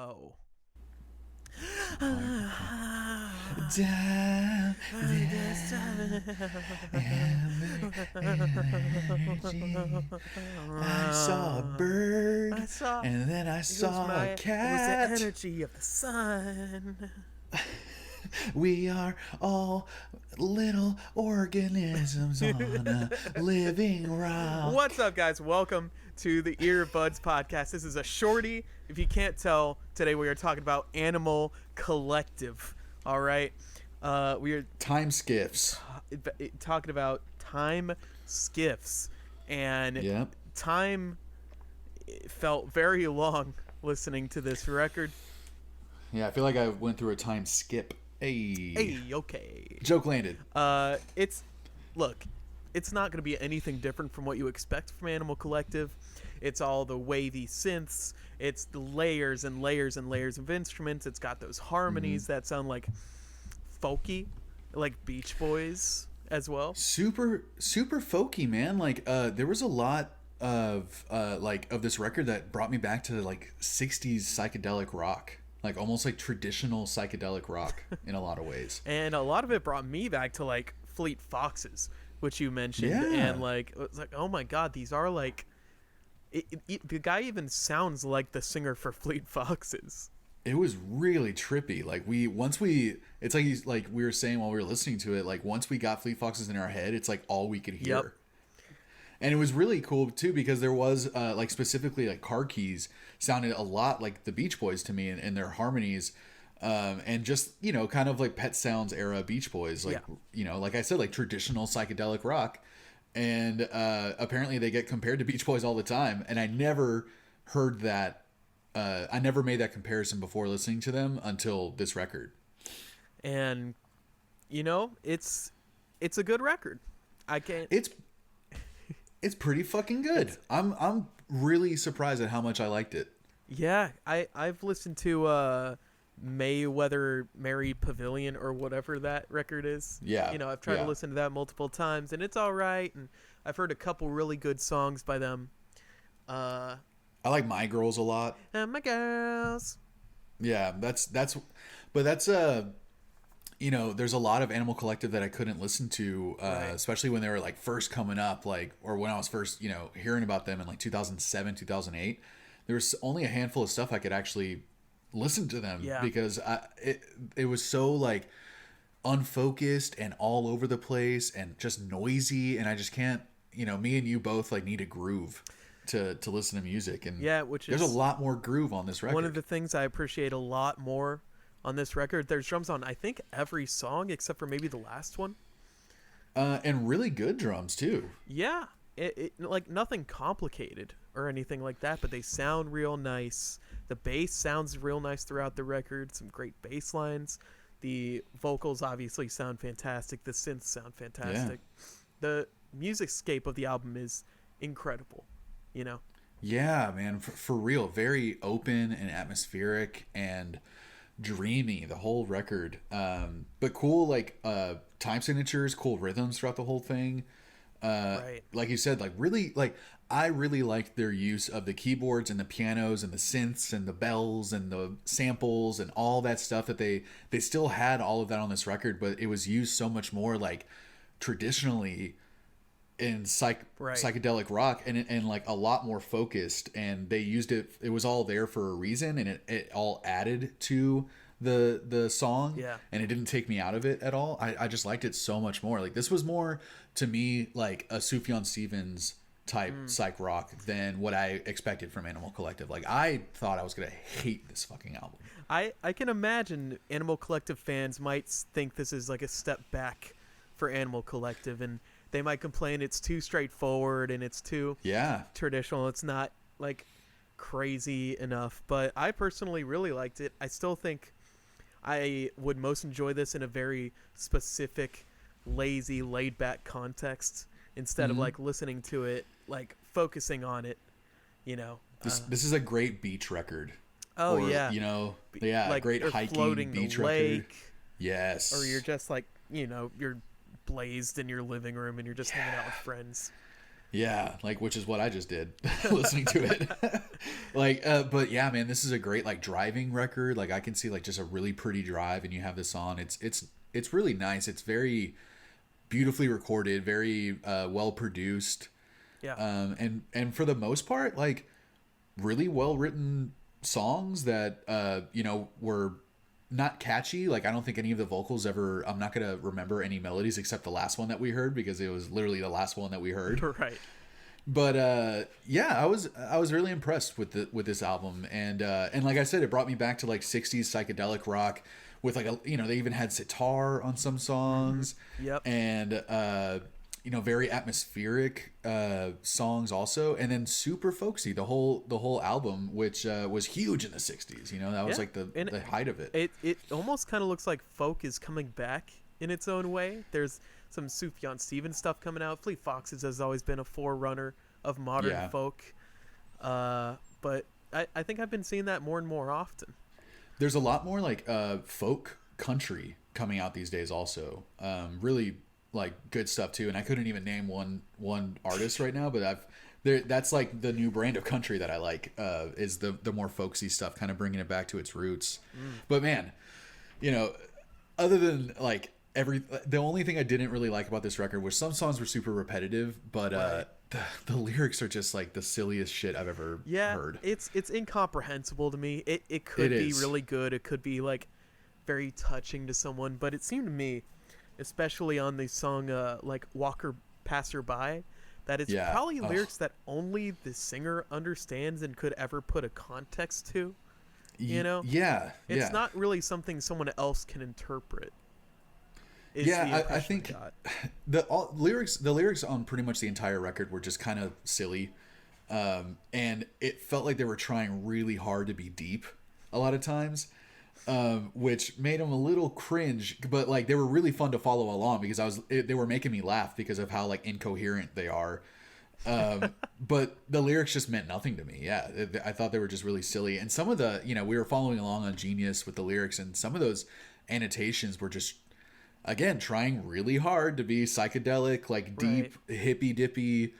go. Down, energy. I saw a bird, and then I saw a cat. It was the energy of the sun. We are all little organisms on a living rock. What's up, guys? Welcome to the Earbuds Podcast. This is a shorty. If you can't tell, today we are talking about Animal Collective. All right, we are Time Skiffs. talking about Time Skiffs, and Yep. time felt very long listening to this record. Yeah, I feel like I went through a time skip. Hey, Okay. joke landed. It's not going to be anything different from what you expect from Animal Collective. It's all the wavy synths. It's the layers and layers and layers of instruments. It's got those harmonies that sound like folky, like Beach Boys as well. Super folky, man. Like, there was a lot of of this record that brought me back to like 60s psychedelic rock. Like almost like traditional psychedelic rock in a lot of ways. And a lot of it brought me back to like Fleet Foxes, which you mentioned. Yeah. And like, it's like, oh my God, these are like, the guy even sounds like the singer for Fleet Foxes. It was really trippy. Like it's like we were saying while we were listening to it, like once we got Fleet Foxes in our head, it's like all we could hear. Yep. And it was really cool too because there was like specifically like Car Keys sounded a lot like the Beach Boys to me and their harmonies, and just kind of like Pet Sounds era Beach Boys, like like I said, like traditional psychedelic rock, and apparently they get compared to Beach Boys all the time, and I never heard that. I never made that comparison before listening to them until this record. And it's a good record. I can't. It's pretty fucking good. I'm really surprised at how much I liked it. Yeah, I've listened to Mayweather Mary Pavilion or whatever that record is. Yeah. I've tried to listen to that multiple times and it's all right, and I've heard a couple really good songs by them. I like My Girls a lot. And My Girls. Yeah, that's there's a lot of Animal Collective that I couldn't listen to, especially when they were like first coming up, like, or when I was first, hearing about them in like 2007, 2008. There was only a handful of stuff I could actually listen to them because it was so like unfocused and all over the place and just noisy, and I just can't, me and you both like need a groove to listen to music, and there's a lot more groove on this record. One of the things I appreciate a lot more on this record, there's drums on I think every song except for maybe the last one, and really good drums too. Yeah, it like nothing complicated or anything like that, but they sound real nice. The bass sounds real nice throughout the record. Some great bass lines. The vocals obviously sound fantastic. The synths sound fantastic. The musicscape of the album is incredible. Yeah, man, for real. Very open and atmospheric and dreamy, the whole record. But cool, like time signatures, cool rhythms throughout the whole thing. Right. Like you said, like really, like I really liked their use of the keyboards and the pianos and the synths and the bells and the samples and all that stuff that they still had all of that on this record, but it was used so much more like traditionally in psychedelic rock, and like a lot more focused, and they used it was all there for a reason, and it all added to the song, and it didn't take me out of it at all. I just liked it so much more. Like this was more to me like a Sufjan Stevens type psych rock than what I expected from Animal Collective. Like I thought I was gonna hate this fucking album. I can imagine Animal Collective fans might think this is like a step back for Animal Collective, and they might complain it's too straightforward and it's too traditional. It's not like crazy enough, but I personally really liked it. I still think I would most enjoy this in a very specific, lazy, laid-back context instead of like listening to it, like focusing on it. This is a great beach record. Oh, or, yeah. Like, great hiking beach record. Yes. Or you're just like, you're blazed in your living room and you're just hanging out with friends. Yeah, like, which is what I just did listening to it. Like, but yeah, man, this is a great like driving record. Like, I can see like just a really pretty drive, and you have this on. It's really nice. It's very beautifully recorded, very well produced. Yeah. And for the most part, like really well written songs that were not catchy. Like, I don't think any of the vocals ever, I'm not gonna remember any melodies except the last one that we heard, because it was literally the last one that we heard. Right. But yeah, I was really impressed with this album, and like I said, it brought me back to like 60s psychedelic rock with like they even had sitar on some songs. Yep. And very atmospheric songs also, and then super folksy the whole album, which was huge in the 60s. That was like the height of it. It almost kind of looks like folk is coming back in its own way. There's some Sufjan Stevens stuff coming out. Fleet Foxes has always been a forerunner of modern folk, but I think I've been seeing that more and more often. There's a lot more like folk country coming out these days also. Really like good stuff too, and I couldn't even name one artist right now, but that's like the new brand of country that I like, is the more folksy stuff, kind of bringing it back to its roots. But man, other than like the only thing I didn't really like about this record was some songs were super repetitive, but right. The lyrics are just like the silliest shit I've ever heard. It's incomprehensible to me. It could be really good. It could be like very touching to someone, but it seemed to me, especially on the song like Walker Passerby, that it's probably lyrics that only the singer understands and could ever put a context to. It's not really something someone else can interpret. I think the lyrics on pretty much the entire record were just kind of silly, and it felt like they were trying really hard to be deep a lot of times, which made them a little cringe. But like they were really fun to follow along, because they were making me laugh because of how like incoherent they are. But the lyrics just meant nothing to me. Yeah, I thought they were just really silly, and some of the we were following along on Genius with the lyrics, and some of those annotations were just, again, trying really hard to be psychedelic, like deep, hippy dippy,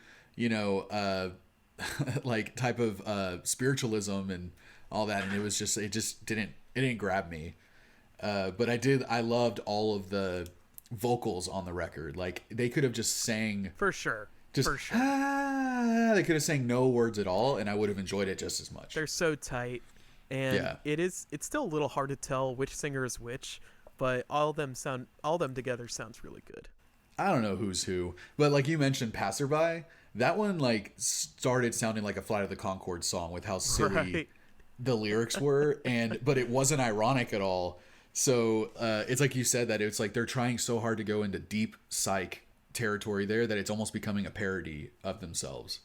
like type of spiritualism and all that. And it just didn't grab me. But I loved all of the vocals on the record. Like they could have just sang for sure. They could have sang no words at all, and I would have enjoyed it just as much. They're so tight, and it's still a little hard to tell which singer is which. But all of them together sounds really good. I don't know who's who, but like you mentioned, Passerby, that one like started sounding like a Flight of the Conchords song with how silly the lyrics were, but it wasn't ironic at all. So it's like you said, that it's like they're trying so hard to go into deep psych territory there that it's almost becoming a parody of themselves.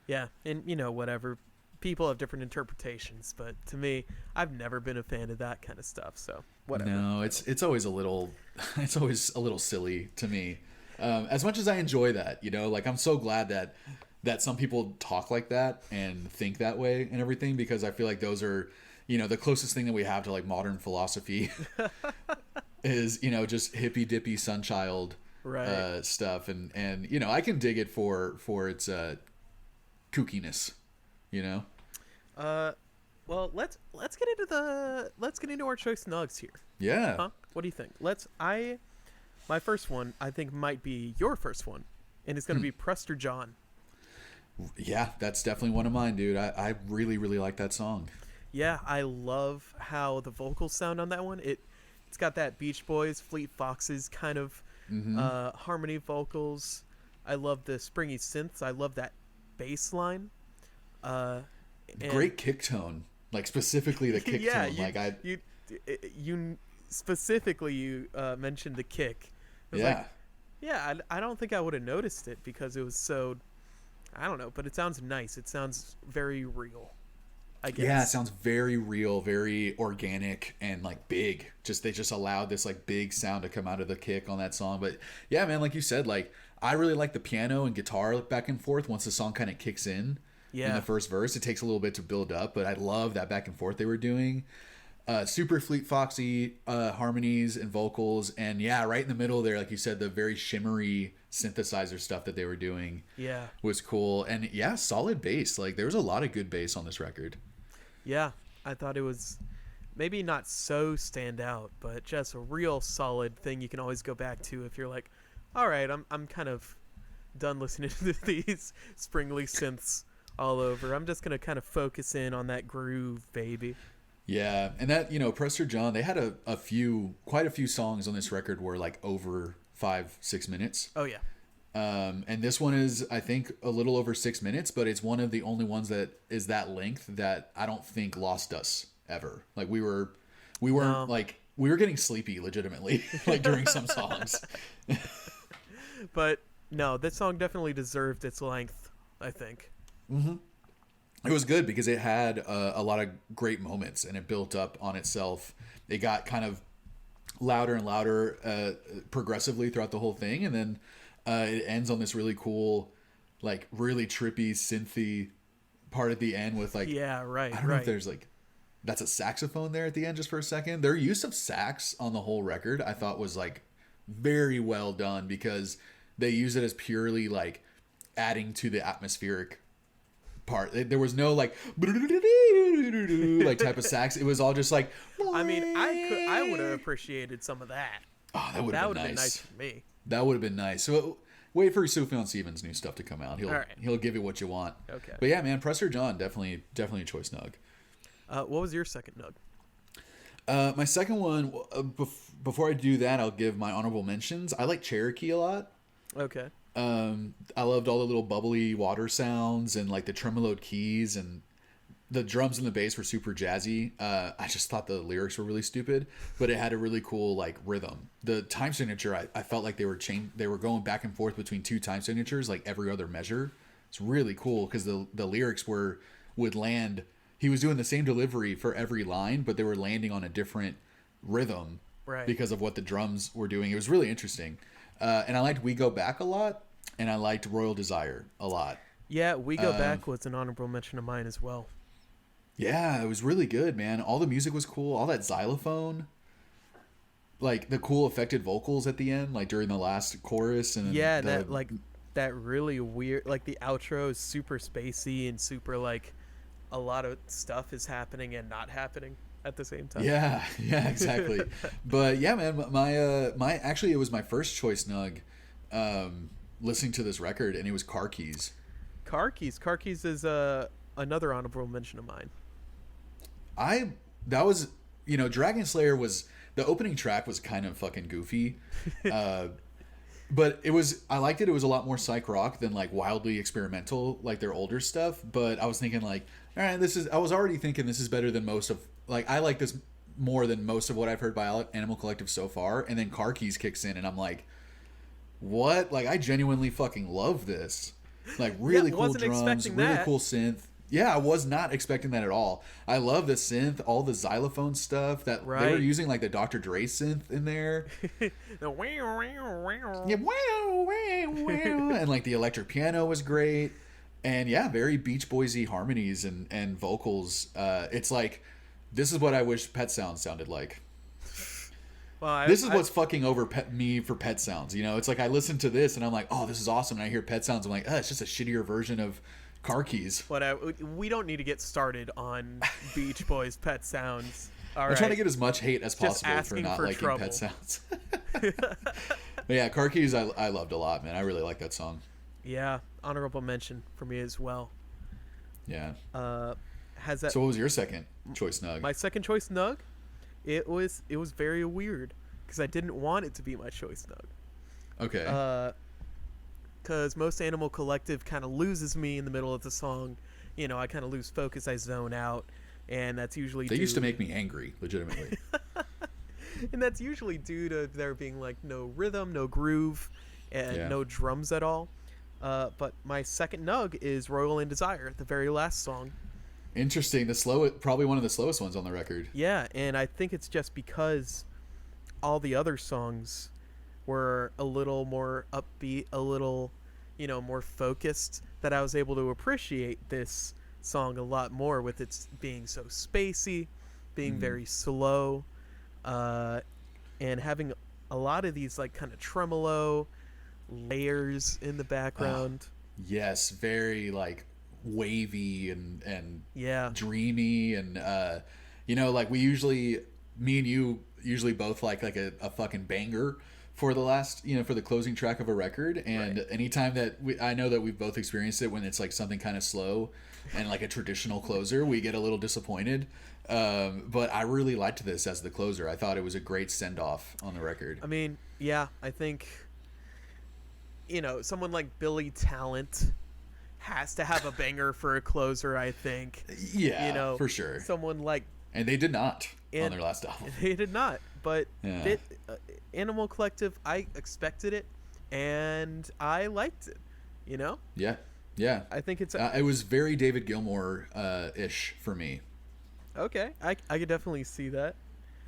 Yeah, and whatever. People have different interpretations, but to me, I've never been a fan of that kind of stuff. So whatever. No, it's always a little silly to me. As much as I enjoy that, like I'm so glad that some people talk like that and think that way and everything, because I feel like those are, the closest thing that we have to like modern philosophy is, just hippy dippy sunchild stuff, and I can dig it for its kookiness. Well, let's get into our choice nugs here. Yeah. Huh? What do you think? My first one I think might be your first one, and it's going to be Prester John. Yeah, that's definitely one of mine, dude. I really, really like that song. Yeah, I love how the vocals sound on that one. It's got that Beach Boys, Fleet Foxes kind of harmony vocals. I love the springy synths. I love that bass line. Great kick tone, like specifically the kick tone. You specifically mentioned the kick. I don't think I would have noticed it because it was so, I don't know, but it sounds nice. It sounds very real, I guess. Yeah, it sounds very real, very organic, and like big. They just allowed this like big sound to come out of the kick on that song. But yeah, man, like you said, like I really like the piano and guitar back and forth once the song kind of kicks in. Yeah. In the first verse, it takes a little bit to build up, but I love that back and forth they were doing. Super Fleet Foxy harmonies and vocals, and yeah, right in the middle there, like you said, the very shimmery synthesizer stuff that they were doing was cool. And yeah, solid bass. Like there was a lot of good bass on this record. Yeah, I thought it was maybe not so stand out, but just a real solid thing you can always go back to if you're like, all right, I'm kind of done listening to these springly synths all over. I'm just gonna kind of focus in on that groove, baby. Yeah, and that, Prester John, they had quite a few songs on this record were like over 5-6 minutes. Oh yeah. And this one is, I think, a little over 6 minutes, but it's one of the only ones that is that length that I don't think lost us ever. Like we weren't like, we were getting sleepy legitimately, like during some songs. But no, this song definitely deserved its length, I think. Mm-hmm. It was good because it had a lot of great moments, and it built up on itself. It got kind of louder and louder progressively throughout the whole thing, and then it ends on this really cool, like really trippy synthy part at the end with like, yeah, right. I don't know if there's like, that's a saxophone there at the end just for a second. Their use of sax on the whole record I thought was like very well done, because they use it as purely like adding to the atmospheric part. There was no like type of sax. It was all just like, I mean, I would have appreciated some of that. Oh, that would have been nice for me. That would have been nice. So wait for Sufjan Stevens' new stuff to come out. He'll give you what you want. Okay. But yeah, man, Prester John, definitely a choice nug. What was your second nug? My second one, before I do that, I'll give my honorable mentions. I like Cherokee a lot. Okay. I loved all the little bubbly water sounds and like the tremoloed keys, and the drums and the bass were super jazzy. I just thought the lyrics were really stupid, but it had a really could like rhythm. The time signature, I felt like they were going back and forth between two time signatures like every other measure. It's really cool because the lyrics would land. He was doing the same delivery for every line, but they were landing on a different rhythm because of what the drums were doing. It was really interesting. And I liked We Go Back a lot, and I liked Royal Desire a lot. Yeah, We Go Back was an honorable mention of mine as well. Yeah, it was really good, man. All the music was cool. All that xylophone. Like, the cool affected vocals at the end, like, during the last chorus. And yeah, that really weird, like, the outro is super spacey and super, like, a lot of stuff is happening and not happening at the same time. Yeah, exactly. But yeah, man, my actually it was my first choice nug listening to this record, and it was Car Keys. Car Keys is another honorable mention of mine. That was, Dragon Slayer was, the opening track was kind of fucking goofy. But I liked it. It was a lot more psych rock than like wildly experimental like their older stuff. But I was thinking like, all right, I was already thinking this is better than most of, like, I like this more than most of what I've heard by Animal Collective so far. And then Car Keys kicks in and I'm like, what? Like, I genuinely fucking love this. Like, really cool drums, really cool synth. Yeah, I was not expecting that at all. I love the synth, all the xylophone stuff that they were using, like the Dr. Dre synth in there. The wow. Yeah, wow. And like the electric piano was great. And yeah, very Beach Boys-y harmonies and vocals. It's like, this is what I wish Pet Sounds sounded like. Well, this is what's fucking over me for Pet Sounds. It's like I listen to this and I'm like, oh, this is awesome. And I hear Pet Sounds, I'm like, it's just a shittier version of Car Keys. We don't need to get started on Beach Boys Pet Sounds. I'm trying to get as much hate as possible for not liking trouble. Pet Sounds. But yeah, Car Keys I loved a lot, man. I really like that song. Yeah, honorable mention for me as well. Yeah. So what was your second choice nug? My second choice nug, it was very weird because I didn't want it to be my choice nug. Okay. Because most Animal Collective kind of loses me in the middle of the song. I kind of lose focus, I zone out, and that's usually they used to make me angry, legitimately. And that's usually due to there being like no rhythm, no groove, and no drums at all. But my second nug is Royal and Desire, the very last song. Interesting. Probably one of the slowest ones on the record. Yeah, and I think it's just because all the other songs were a little more upbeat, a little, more focused, that I was able to appreciate this song a lot more with its being so spacey being very slow, and having a lot of these like kind of tremolo layers in the background. Yes, very like wavy and Yeah. dreamy, and like me and you usually both like a fucking banger for the last, for the closing track of a record. And Right. anytime that I know that we've both experienced it, when it's like something kind of slow and like a traditional closer, we get a little disappointed. But I really liked this as the closer. I thought it was a great send off on the record. I mean, yeah, I think, someone like Billy Talent has to have a banger for a closer, I think. Yeah, for sure. Someone like... And they did not on their last album. They did not. But Yeah. Animal Collective, I expected it, and I liked it, Yeah. Yeah. I think it's... it was very David Gilmour ish for me. Okay. I could definitely see that.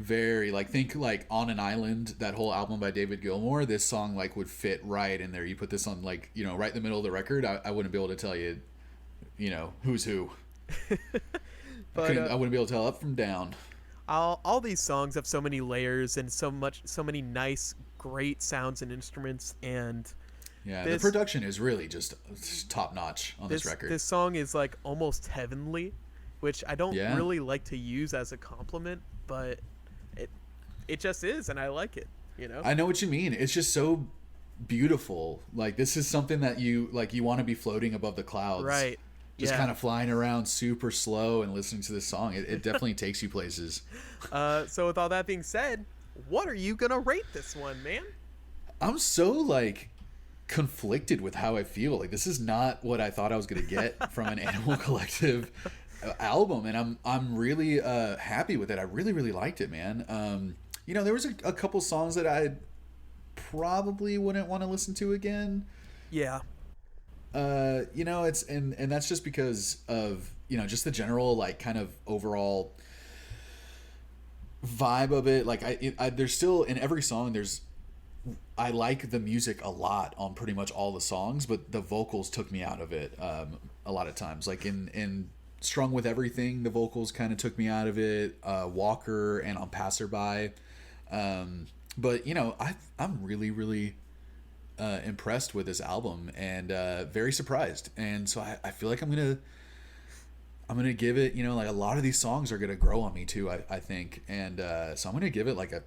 Very, like, think like On an Island, that whole album by David Gilmour. This song like would fit right in there. You put this on like, right in the middle of the record, I wouldn't be able to tell you, who's who. But I wouldn't be able to tell up from down. all these songs have so many layers and so many nice, great sounds and instruments, and the production is really just top notch on this record. This song is like almost heavenly, which I don't really like to use as a compliment, but it just is, and I like it. I know what you mean. It's just so beautiful. Like, this is something that you want to be floating above the clouds, right? Just kind of flying around super slow and listening to this song. It definitely takes you places. So with all that being said, what are you gonna rate this one, man? I'm so like conflicted with how I feel. Like, this is not what I thought I was gonna get from an Animal Collective album, and I'm really happy with it. I really, really liked it, man. There was a couple songs that I probably wouldn't want to listen to again. Yeah. It's and that's just because of just the general like kind of overall vibe of it. Like there's still, in every song, I like the music a lot on pretty much all the songs, but the vocals took me out of it a lot of times. Like in Strung with Everything, the vocals kind of took me out of it. Walker and on Passerby. But I'm really, really impressed with this album, and very surprised. And so I feel like I'm gonna give it, like a lot of these songs are gonna grow on me too, I think. And so I'm gonna give it like a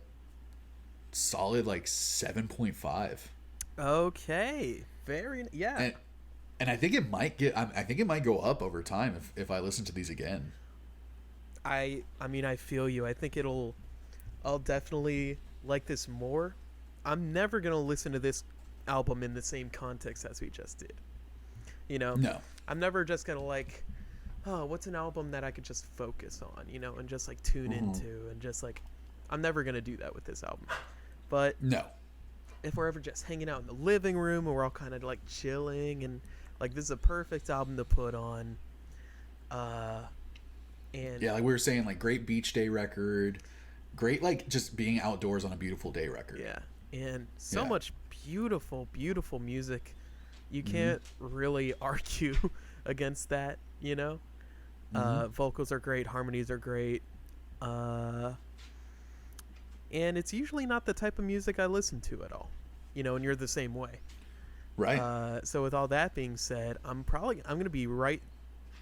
solid like 7.5. Okay. And I think it might go up over time if I listen to these again. I mean, I feel you. I think I'll definitely like this more. I'm never gonna listen to this album in the same context as we just did. No. I'm never just gonna like, oh, what's an album that I could just focus on, and just like tune into, and just like, I'm never gonna do that with this album. But no, if we're ever just hanging out in the living room and we're all kind of like chilling, and like, this is a perfect album to put on. And yeah, like we were saying, like, great beach day record, great like just being outdoors on a beautiful day record. Yeah, and so much beautiful, beautiful music. You can't really argue against that, Vocals are great, harmonies are great, and it's usually not the type of music I listen to at all, and you're the same way, right? So with all that being said, I'm gonna be right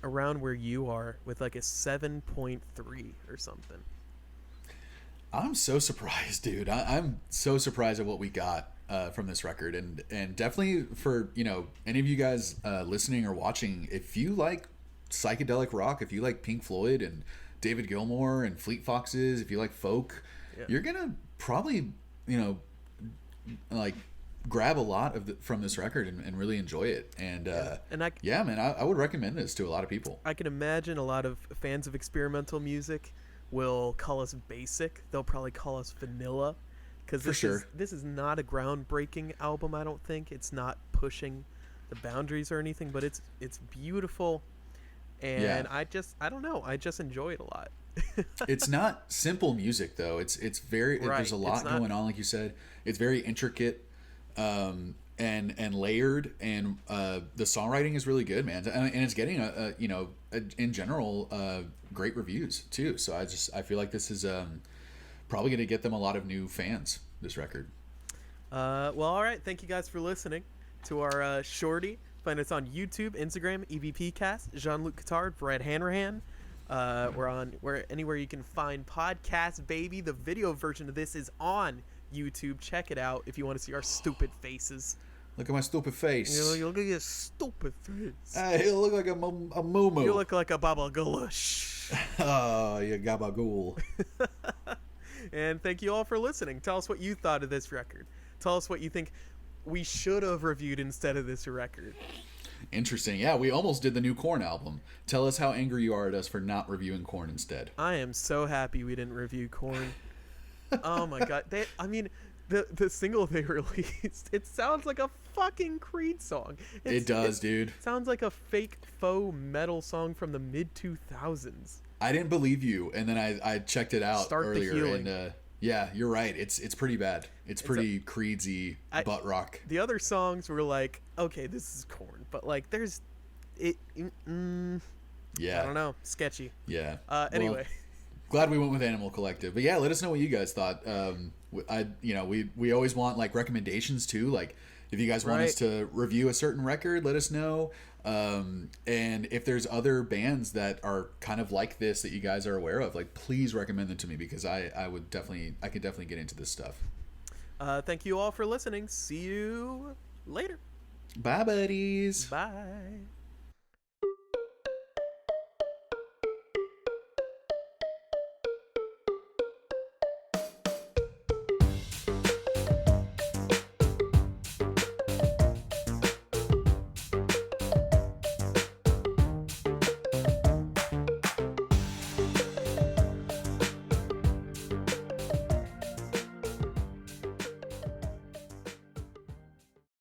around where you are, with like a 7.3 or something. I'm so surprised, dude. I'm so surprised at what we got from this record, and definitely for any of you guys listening or watching, if you like psychedelic rock, if you like Pink Floyd and David Gilmour and Fleet Foxes, if you like folk, you're gonna probably like grab a lot from this record and really enjoy it. And I would recommend this to a lot of people. I can imagine a lot of fans of experimental music will call us basic. They'll probably call us vanilla, because this is not a groundbreaking album. I don't think it's not pushing the boundaries or anything, but it's beautiful, and I don't know, I just enjoy it a lot. It's not simple music though. It's very there's a lot going on, like you said. It's very intricate and layered, and the songwriting is really good, man. And it's getting a in general, great reviews too. So I feel like this is probably going to get them a lot of new fans, this record. Well, all right. Thank you guys for listening to our Shorty. Find us on YouTube, Instagram, EVPcast, Jean-Luc Guitard, Brad Hanrahan. We're anywhere you can find podcasts, baby. The video version of this is on YouTube. Check it out if you want to see our stupid faces. Look at my stupid face. You look at your stupid face. You look like a moo-moo. You look like a baba gulush. Oh, you gabagool. And thank you all for listening. Tell us what you thought of this record. Tell us what you think we should have reviewed instead of this record. Interesting. Yeah, we almost did the new Korn album. Tell us how angry you are at us for not reviewing Korn instead. I am so happy we didn't review Korn. Oh my god. The single they released, it sounds like a fucking Creed song. It does, dude. It sounds like a fake faux metal song from the mid-2000s. I didn't believe you, and then I checked it out earlier, and yeah, you're right. It's pretty bad. It's pretty Creedsy butt rock. The other songs were like, okay, this is Korn, but like there's it. Yeah, I don't know, sketchy. Yeah. Anyway, well, glad we went with Animal Collective, but yeah, let us know what you guys thought. We always want like recommendations too. Like if you guys want us to review a certain record, let us know. And if there's other bands that are kind of like this that you guys are aware of, like please recommend them to me, because I could definitely get into this stuff. Thank you all for listening. See you later. Bye, buddies. Bye.